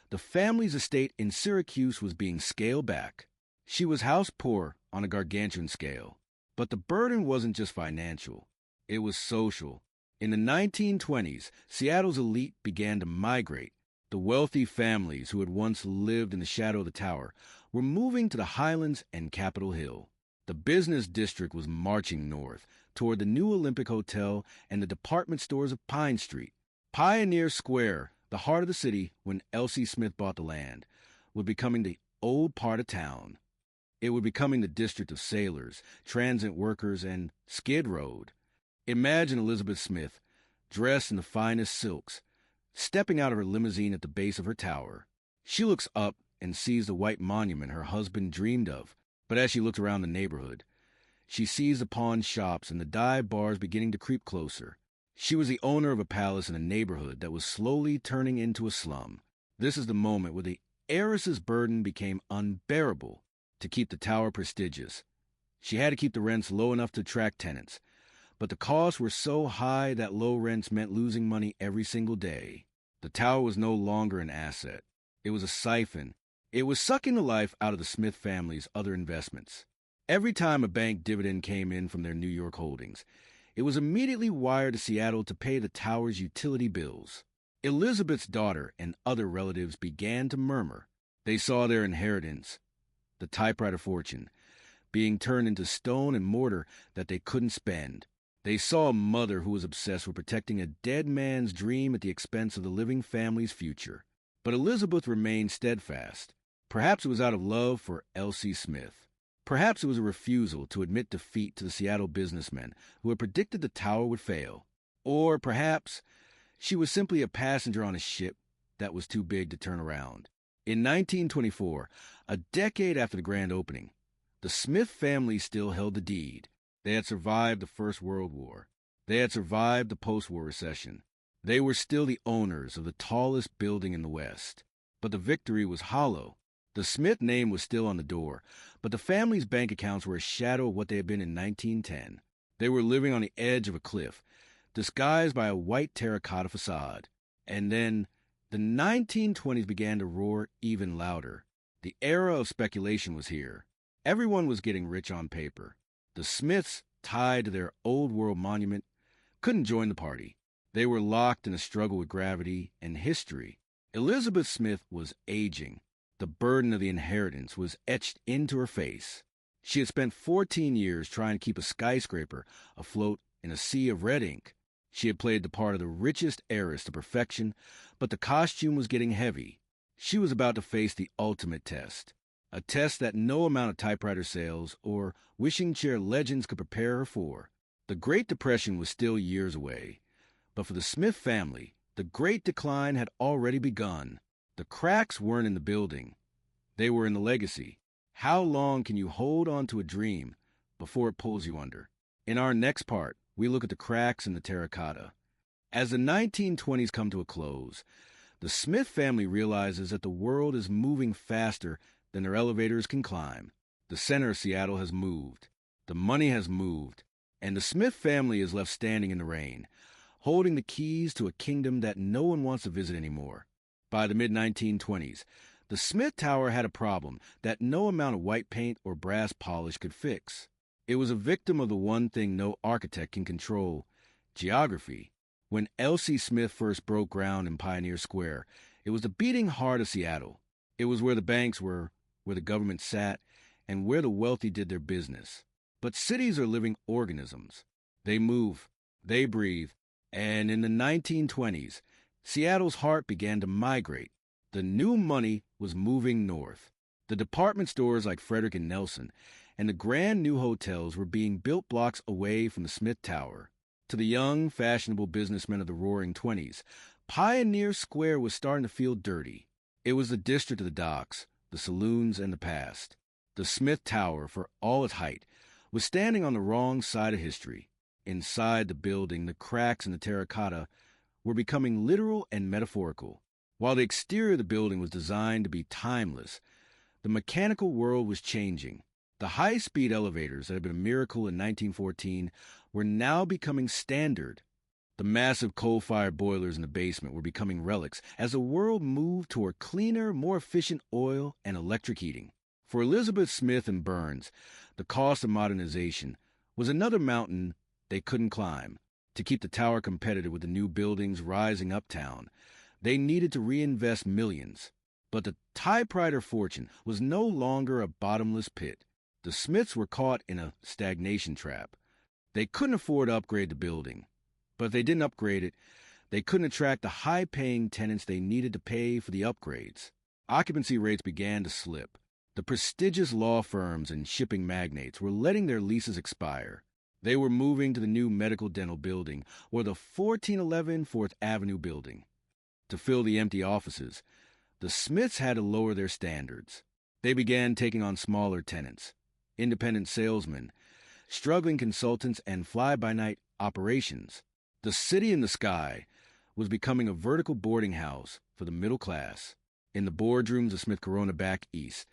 the family's estate in Syracuse was being scaled back. She was house poor on a gargantuan scale. But the burden wasn't just financial. It was social. In the 1920s, Seattle's elite began to migrate. The wealthy families who had once lived in the shadow of the tower were moving to the Highlands and Capitol Hill. The business district was marching north toward the new Olympic Hotel and the department stores of Pine Street. Pioneer Square, the heart of the city when L.C. Smith bought the land, was becoming the old part of town. It was becoming the district of sailors, transit workers, and Skid Road. Imagine Elizabeth Smith, dressed in the finest silks, stepping out of her limousine at the base of her tower. She looks up and sees the white monument her husband dreamed of. But as she looks around the neighborhood, she sees the pawn shops and the dive bars beginning to creep closer. She was the owner of a palace in a neighborhood that was slowly turning into a slum. This is the moment where the heiress's burden became unbearable. To keep the tower prestigious, she had to keep the rents low enough to attract tenants. But the costs were so high that low rents meant losing money every single day. The tower was no longer an asset. It was a siphon. It was sucking the life out of the Smith family's other investments. Every time a bank dividend came in from their New York holdings, it was immediately wired to Seattle to pay the tower's utility bills. Elizabeth's daughter and other relatives began to murmur. They saw their inheritance, the typewriter fortune, being turned into stone and mortar that they couldn't spend. They saw a mother who was obsessed with protecting a dead man's dream at the expense of the living family's future. But Elizabeth remained steadfast. Perhaps it was out of love for L.C. Smith. Perhaps it was a refusal to admit defeat to the Seattle businessmen who had predicted the tower would fail. Or perhaps she was simply a passenger on a ship that was too big to turn around. In 1924, a decade after the grand opening, the Smith family still held the deed. They had survived the First World War. They had survived the post-war recession. They were still the owners of the tallest building in the West. But the victory was hollow. The Smith name was still on the door, but the family's bank accounts were a shadow of what they had been in 1910. They were living on the edge of a cliff, disguised by a white terracotta facade. And then the 1920s began to roar even louder. The era of speculation was here. Everyone was getting rich on paper. The Smiths, tied to their old world monument, couldn't join the party. They were locked in a struggle with gravity and history. Elizabeth Smith was aging. The burden of the inheritance was etched into her face. She had spent 14 years trying to keep a skyscraper afloat in a sea of red ink. She had played the part of the richest heiress to perfection, but the costume was getting heavy. She was about to face the ultimate test, a test that no amount of typewriter sales or wishing chair legends could prepare her for. The Great Depression was still years away, but for the Smith family, the Great Decline had already begun. The cracks weren't in the building. They were in the legacy. How long can you hold on to a dream before it pulls you under? In our next part, we look at the cracks in the terracotta. As the 1920s come to a close, the Smith family realizes that the world is moving faster than their elevators can climb. The center of Seattle has moved. The money has moved. And the Smith family is left standing in the rain, holding the keys to a kingdom that no one wants to visit anymore. By the mid-1920s, the Smith Tower had a problem that no amount of white paint or brass polish could fix. It was a victim of the one thing no architect can control: geography. When L.C. Smith first broke ground in Pioneer Square, it was the beating heart of Seattle. It was where the banks were, where the government sat, and where the wealthy did their business. But cities are living organisms. They move, they breathe, and in the 1920s, Seattle's heart began to migrate. The new money was moving north. The department stores like Frederick and Nelson and the grand new hotels were being built blocks away from the Smith Tower. To the young, fashionable businessmen of the Roaring '20s, Pioneer Square was starting to feel dirty. It was the district of the docks, the saloons, and the past. The Smith Tower, for all its height, was standing on the wrong side of history. Inside the building, the cracks in the terracotta were becoming literal and metaphorical. While the exterior of the building was designed to be timeless, the mechanical world was changing. The high-speed elevators that had been a miracle in 1914 were now becoming standard. The massive coal-fired boilers in the basement were becoming relics as the world moved toward cleaner, more efficient oil and electric heating. For Elizabeth Smith and Burns, the cost of modernization was another mountain they couldn't climb. To keep the tower competitive with the new buildings rising uptown, they needed to reinvest millions. But the typewriter fortune was no longer a bottomless pit. The Smiths were caught in a stagnation trap. They couldn't afford to upgrade the building. But if they didn't upgrade it, they couldn't attract the high-paying tenants they needed to pay for the upgrades. Occupancy rates began to slip. The prestigious law firms and shipping magnates were letting their leases expire. They were moving to the new medical dental building or the 1411 4th Avenue building. To fill the empty offices, the Smiths had to lower their standards. They began taking on smaller tenants, independent salesmen, struggling consultants, and fly-by-night operations. The city in the sky was becoming a vertical boarding house for the middle class. In the boardrooms of Smith Corona back east,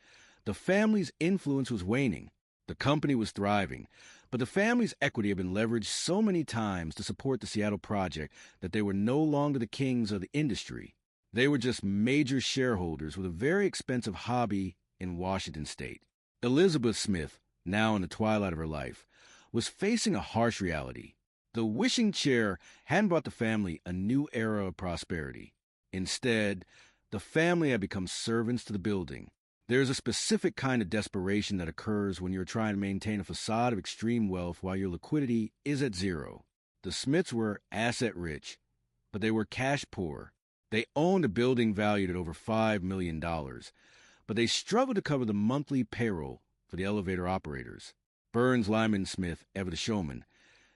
the family's influence was waning. The company was thriving, but the family's equity had been leveraged so many times to support the Seattle project that they were no longer the kings of the industry. They were just major shareholders with a very expensive hobby in Washington state. Elizabeth Smith, now in the twilight of her life, was facing a harsh reality. The wishing chair hadn't brought the family a new era of prosperity. Instead, the family had become servants to the building. There's a specific kind of desperation that occurs when you're trying to maintain a facade of extreme wealth while your liquidity is at zero. The Smiths were asset-rich, but they were cash-poor. They owned a building valued at over $5 million, but they struggled to cover the monthly payroll for the elevator operators. Burns Lyman Smith, ever the showman,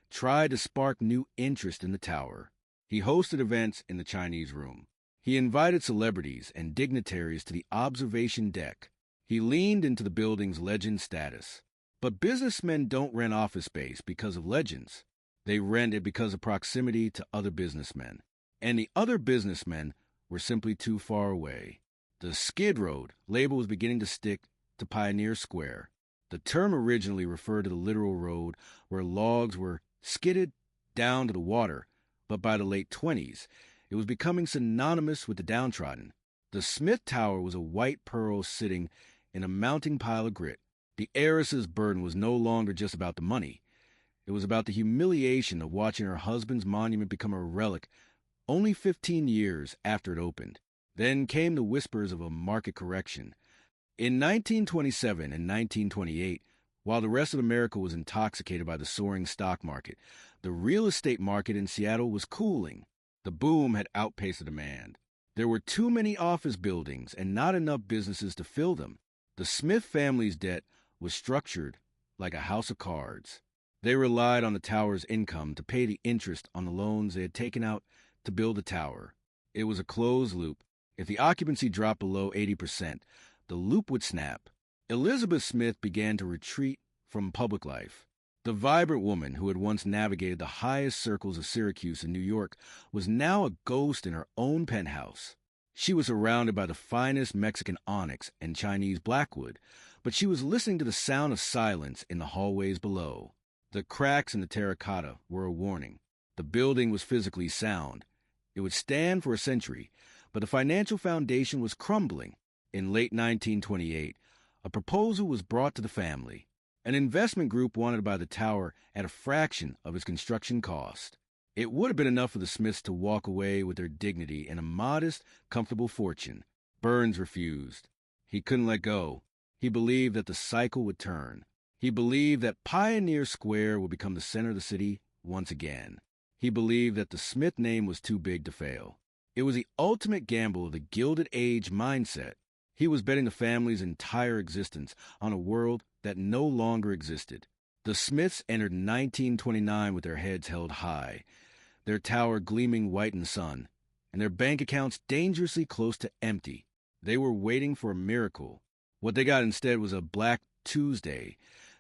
tried to spark new interest in the tower. He hosted events in the Chinese room. He invited celebrities and dignitaries to the observation deck. He leaned into the building's legend status. But businessmen don't rent office space because of legends. They rent it because of proximity to other businessmen. And the other businessmen were simply too far away. The Skid Road label was beginning to stick to Pioneer Square. The term originally referred to the literal road where logs were skidded down to the water, but by the late 20s, it was becoming synonymous with the downtrodden. The Smith Tower was a white pearl sitting in a mounting pile of grit. The heiress's burden was no longer just about the money. It was about the humiliation of watching her husband's monument become a relic only 15 years after it opened. Then came the whispers of a market correction. In 1927 and 1928, while the rest of America was intoxicated by the soaring stock market, the real estate market in Seattle was cooling. The boom had outpaced the demand. There were too many office buildings and not enough businesses to fill them. The Smith family's debt was structured like a house of cards. They relied on the tower's income to pay the interest on the loans they had taken out to build the tower. It was a closed loop. If the occupancy dropped below 80%, the loop would snap. Elizabeth Smith began to retreat from public life. The vibrant woman who had once navigated the highest circles of Syracuse and New York was now a ghost in her own penthouse. She was surrounded by the finest Mexican onyx and Chinese blackwood, but she was listening to the sound of silence in the hallways below. The cracks in the terracotta were a warning. The building was physically sound. It would stand for a century, but the financial foundation was crumbling. In late 1928, a proposal was brought to the family. An investment group wanted to buy the tower at a fraction of its construction cost. It would have been enough for the Smiths to walk away with their dignity and a modest, comfortable fortune. Burns refused. He couldn't let go. He believed that the cycle would turn. He believed that Pioneer Square would become the center of the city once again. He believed that the Smith name was too big to fail. It was the ultimate gamble of the Gilded Age mindset. He was betting the family's entire existence on a world that no longer existed. The Smiths entered 1929 with their heads held high, their tower gleaming white in the sun, and their bank accounts dangerously close to empty. They were waiting for a miracle. What they got instead was a Black Tuesday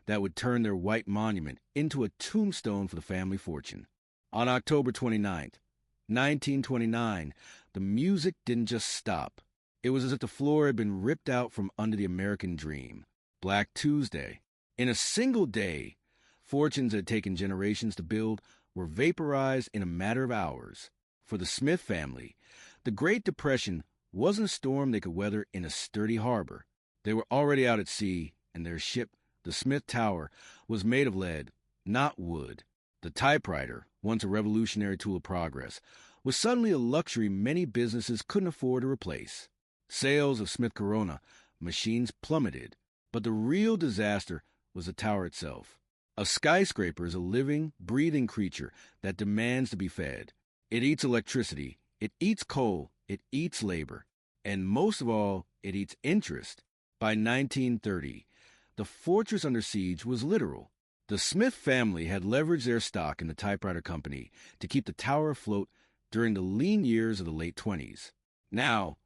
that would turn their white monument into a tombstone for the family fortune. On October 29th, 1929, the music didn't just stop. It was as if the floor had been ripped out from under the American dream. Black Tuesday. In a single day, fortunes that had taken generations to build were vaporized in a matter of hours. For the Smith family, the Great Depression wasn't a storm they could weather in a sturdy harbor. They were already out at sea, and their ship, the Smith Tower, was made of lead, not wood. The typewriter, once a revolutionary tool of progress, was suddenly a luxury many businesses couldn't afford to replace. Sales of Smith Corona machines plummeted, but the real disaster was the tower itself. A skyscraper is a living, breathing creature that demands to be fed. It eats electricity, it eats coal, it eats labor, and most of all, it eats interest. By 1930, the fortress under siege was literal. The Smith family had leveraged their stock in the typewriter company to keep the tower afloat during the lean years of the late 20s. Now,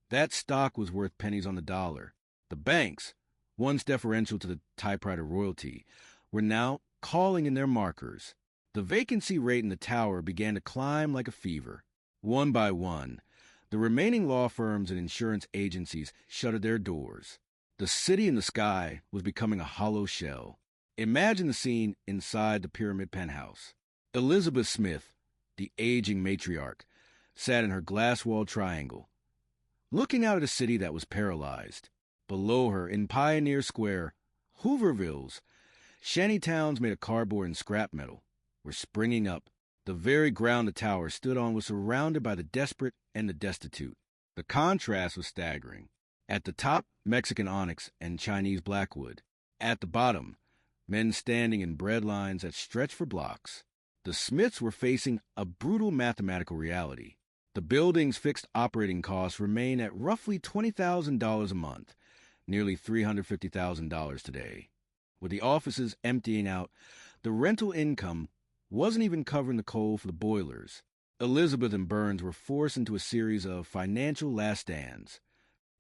that stock was worth pennies on the dollar. The banks, once deferential to the typewriter royalty, were now calling in their markers. The vacancy rate in the tower began to climb like a fever. One by one, the remaining law firms and insurance agencies shuttered their doors. The city in the sky was becoming a hollow shell. Imagine the scene inside the pyramid penthouse. Elizabeth Smith, the aging matriarch, sat in her glass-walled triangle, looking out at a city that was paralyzed. Below her, in Pioneer Square, Hoovervilles, shanty towns made of cardboard and scrap metal, were springing up. The very ground the tower stood on was surrounded by the desperate and the destitute. The contrast was staggering. At the top, Mexican onyx and Chinese blackwood. At the bottom, men standing in bread lines that stretched for blocks. The Smiths were facing a brutal mathematical reality. The building's fixed operating costs remain at roughly $20,000 a month, nearly $350,000 today. With the offices emptying out, the rental income wasn't even covering the coal for the boilers. Elizabeth and Burns were forced into a series of financial last stands.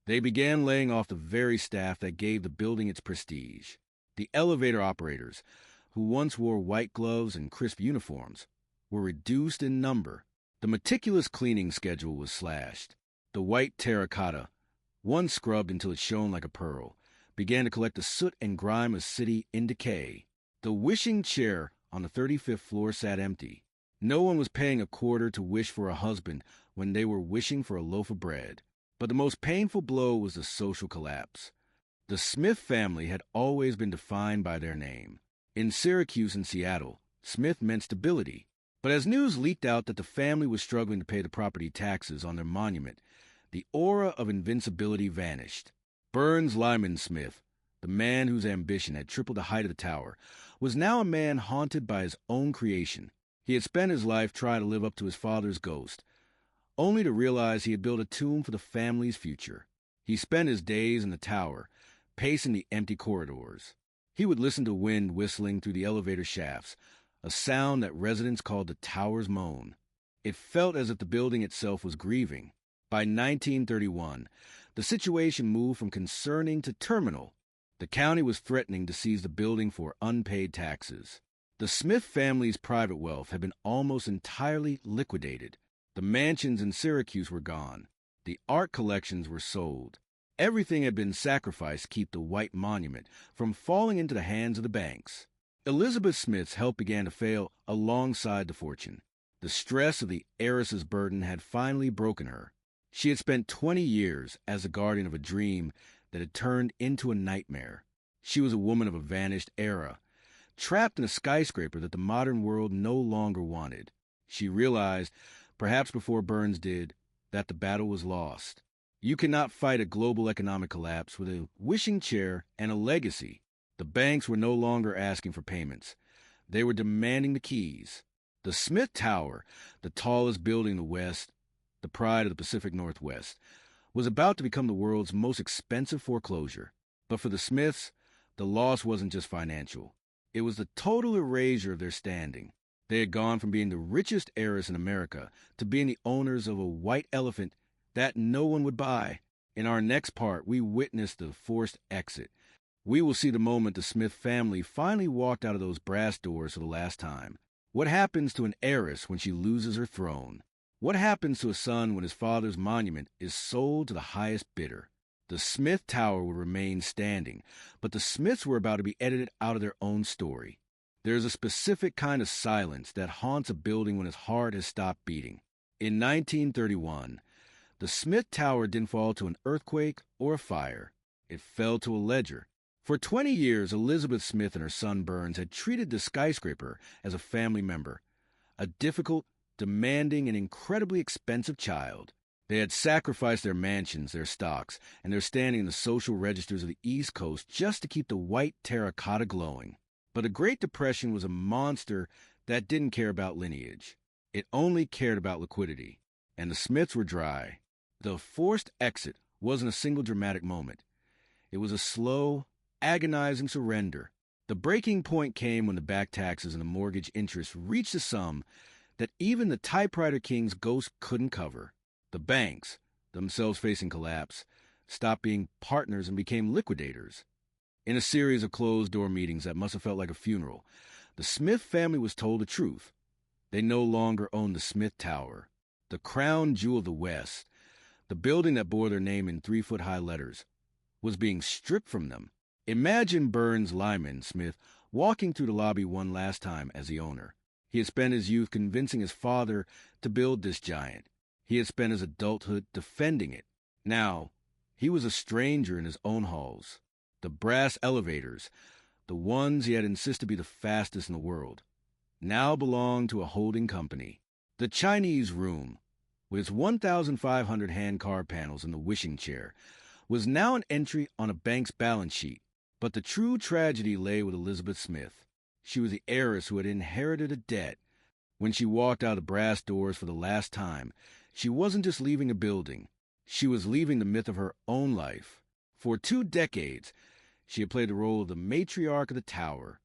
They began laying off the very staff that gave the building its prestige. The elevator operators, who once wore white gloves and crisp uniforms, were reduced in number. The meticulous cleaning schedule was slashed. The white terracotta, once scrubbed until it shone like a pearl, began to collect the soot and grime of city in decay. The wishing chair on the 35th floor sat empty. No one was paying a quarter to wish for a husband when they were wishing for a loaf of bread. But the most painful blow was the social collapse. The Smith family had always been defined by their name. In Syracuse and Seattle, Smith meant stability. But as news leaked out that the family was struggling to pay the property taxes on their monument, the aura of invincibility vanished. Burns Lyman Smith, the man whose ambition had tripled the height of the tower, was now a man haunted by his own creation. He had spent his life trying to live up to his father's ghost, only to realize he had built a tomb for the family's future. He spent his days in the tower, pacing the empty corridors. He would listen to wind whistling through the elevator shafts, a sound that residents called the tower's moan. It felt as if the building itself was grieving. By 1931, the situation moved from concerning to terminal. The county was threatening to seize the building for unpaid taxes. The Smith family's private wealth had been almost entirely liquidated. The mansions in Syracuse were gone. The art collections were sold. Everything had been sacrificed to keep the white monument from falling into the hands of the banks. Elizabeth Smith's health began to fail alongside the fortune. The stress of the heiress's burden had finally broken her. She had spent 20 years as the guardian of a dream that had turned into a nightmare. She was a woman of a vanished era, trapped in a skyscraper that the modern world no longer wanted. She realized, perhaps before Burns did, that the battle was lost. You cannot fight a global economic collapse with a wishing chair and a legacy. The banks were no longer asking for payments. They were demanding the keys. The Smith Tower, the tallest building in the West, the pride of the Pacific Northwest, was about to become the world's most expensive foreclosure. But for the Smiths, the loss wasn't just financial. It was the total erasure of their standing. They had gone from being the richest heiress in America to being the owners of a white elephant that no one would buy. In our next part, we witnessed the forced exit. We will see the moment the Smith family finally walked out of those brass doors for the last time. What happens to an heiress when she loses her throne? What happens to a son when his father's monument is sold to the highest bidder? The Smith Tower would remain standing, but the Smiths were about to be edited out of their own story. There is a specific kind of silence that haunts a building when its heart has stopped beating. In 1931, the Smith Tower didn't fall to an earthquake or a fire. It fell to a ledger. For 20 years, Elizabeth Smith and her son Burns had treated the skyscraper as a family member, a difficult, demanding, and incredibly expensive child. They had sacrificed their mansions, their stocks, and their standing in the social registers of the East Coast just to keep the white terracotta glowing. But the Great Depression was a monster that didn't care about lineage. It only cared about liquidity. And the Smiths were dry. The forced exit wasn't a single dramatic moment. It was a slow, agonizing surrender. The breaking point came when the back taxes and the mortgage interest reached a sum that even the typewriter king's ghost couldn't cover. The banks, themselves facing collapse, stopped being partners and became liquidators. In a series of closed-door meetings that must have felt like a funeral, the Smith family was told the truth. They no longer owned the Smith Tower, the crown jewel of the West. The building that bore their name in 3-foot-high letters was being stripped from them. Imagine Burns Lyman Smith walking through the lobby one last time as the owner. He had spent his youth convincing his father to build this giant. He had spent his adulthood defending it. Now, he was a stranger in his own halls. The brass elevators, the ones he had insisted be the fastest in the world, now belonged to a holding company. The Chinese room, with its 1,500 hand-carved panels and the wishing chair, was now an entry on a bank's balance sheet. But the true tragedy lay with Elizabeth Smith. She was the heiress who had inherited a debt. When she walked out of the brass doors for the last time, she wasn't just leaving a building. She was leaving the myth of her own life. For 2 decades, she had played the role of the matriarch of the tower.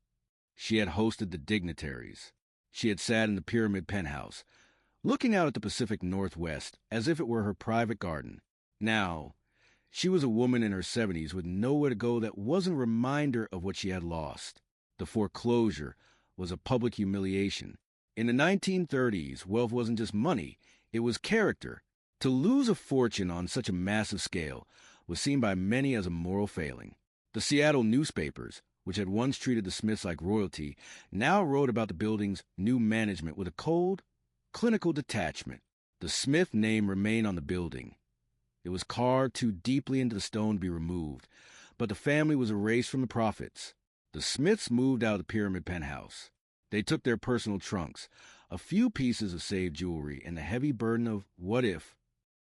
She had hosted the dignitaries. She had sat in the pyramid penthouse, looking out at the Pacific Northwest as if it were her private garden. Now, she was a woman in her 70s with nowhere to go that wasn't a reminder of what she had lost. The foreclosure was a public humiliation. In the 1930s, wealth wasn't just money, it was character. To lose a fortune on such a massive scale was seen by many as a moral failing. The Seattle newspapers, which had once treated the Smiths like royalty, now wrote about the building's new management with a cold, clinical detachment. The Smith name remained on the building. It was carved too deeply into the stone to be removed, but the family was erased from the profits. The Smiths moved out of the pyramid penthouse. They took their personal trunks, a few pieces of saved jewelry, and the heavy burden of what if.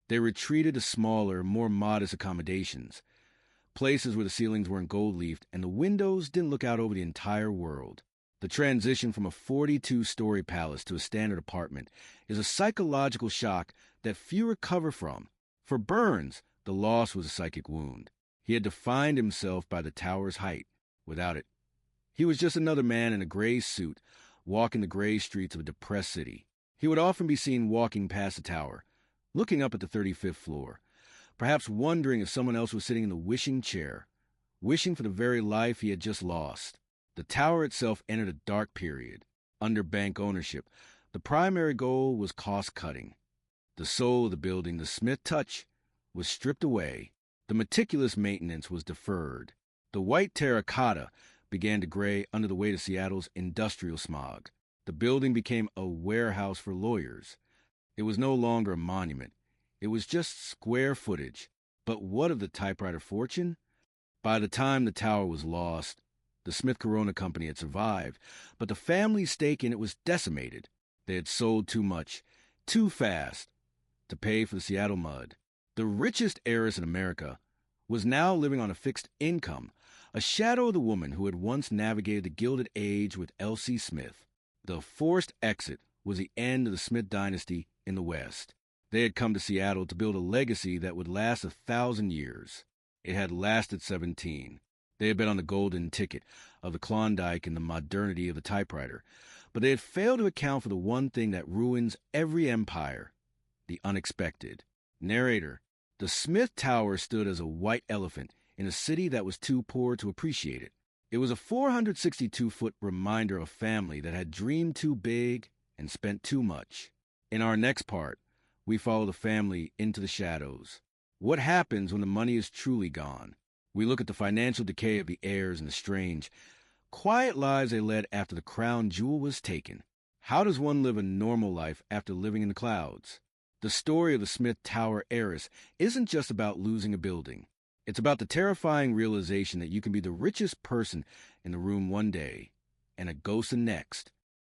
They retreated to smaller, more modest accommodations, places where the ceilings weren't gold-leafed and the windows didn't look out over the entire world. The transition from a 42-story palace to a standard apartment is a psychological shock that few recover from. For Burns, the loss was a psychic wound. He had defined himself by the tower's height. Without it, he was just another man in a gray suit, walking the gray streets of a depressed city. He would often be seen walking past the tower, looking up at the 35th floor, perhaps wondering if someone else was sitting in the wishing chair, wishing for the very life he had just lost. The tower itself entered a dark period. Under bank ownership, the primary goal was cost-cutting. The soul of the building, the Smith touch, was stripped away. The meticulous maintenance was deferred. The white terracotta began to gray under the weight of Seattle's industrial smog. The building became a warehouse for lawyers. It was no longer a monument. It was just square footage. But what of the typewriter fortune? By the time the tower was lost, the Smith Corona Company had survived, but the family's stake in it was decimated. They had sold too much, too fast, to pay for the Seattle mud. The richest heiress in America was now living on a fixed income, a shadow of the woman who had once navigated the Gilded Age with Elsie Smith. The forced exit was the end of the Smith dynasty in the West. They had come to Seattle to build a legacy that would last 1,000 years. It had lasted 17. They had been on the golden ticket of the Klondike and the modernity of the typewriter, but they had failed to account for the one thing that ruins every empire: the unexpected. Narrator: the Smith Tower stood as a white elephant in a city that was too poor to appreciate it. It was a 462-foot reminder of a family that had dreamed too big and spent too much. In our next part, we follow the family into the shadows. What happens when the money is truly gone? We look at the financial decay of the heirs and the strange, quiet lives they led after the crown jewel was taken. How does one live a normal life after living in the clouds? The story of the Smith Tower heiress isn't just about losing a building. It's about the terrifying realization that you can be the richest person in the room one day and a ghost the next.